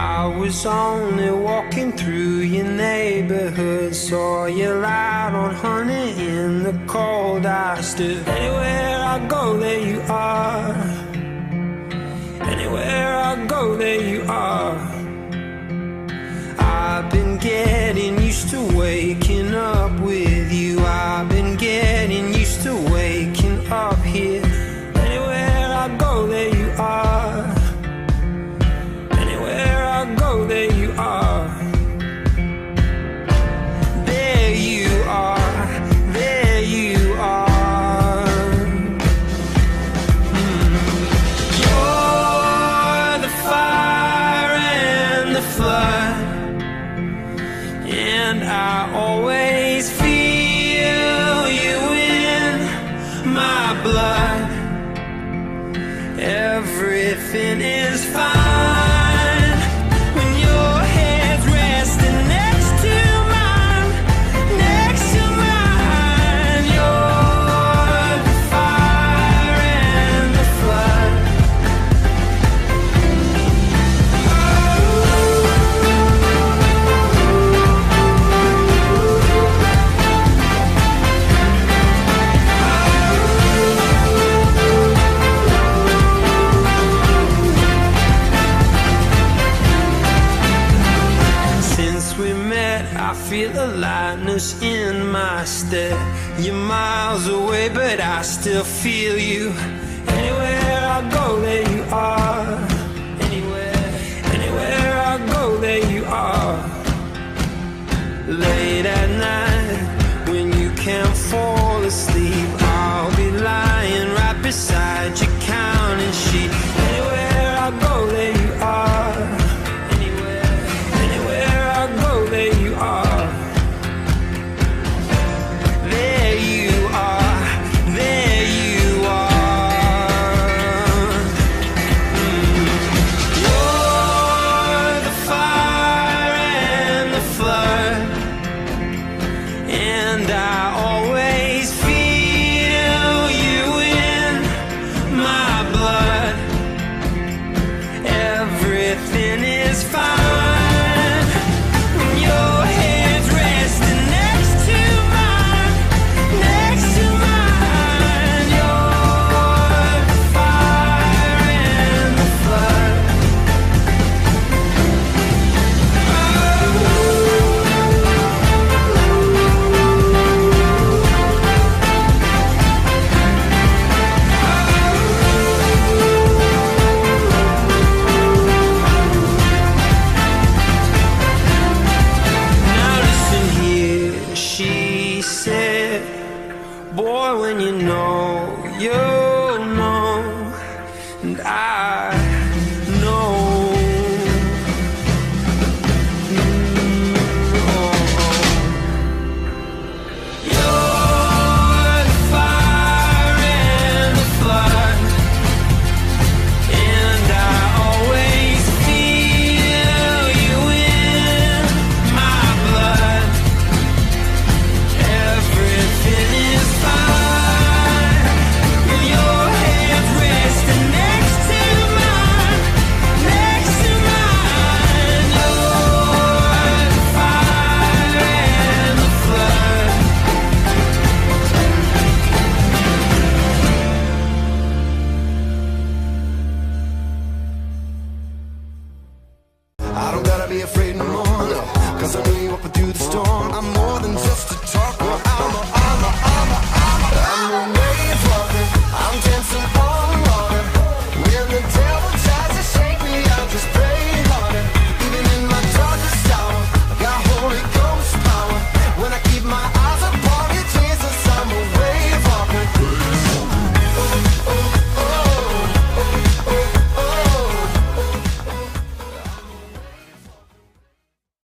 I was only walking through your neighborhood, saw you light on honey in the cold. I stood. Anywhere I go, there you are. Anywhere I go, there you are. I've been getting used to waking up with you. I've been getting used to waking up here. Anywhere I go, there you are. Anywhere I go, there you are. There you are. There you are. You're the fire and the flood, and I always feel you in my blood. Everything is fine when your head's resting next to mine, next to mine. You're the fire and the flood. I feel a lightness in my step. You're miles away, but I still feel you. Anywhere I go, there you are. Anywhere I go, there you are. Late at night, when you can't fall asleep, I'll be lying right beside you, counting sheep. Anywhere I go, there you are. Anywhere I go, there you are. There you are. There you are. You're the fire and the flood, and I always feel you in my blood. Everything is fine. Boy, when you know, you'll know, and I know. You're the fire and the flood, and I always feel you in my blood. Everything is fine when your head's resting next to mine, next to mine. You're the fire and the flood. I don't gotta be afraid no more, no, 'cause I know you up through the storm. I'm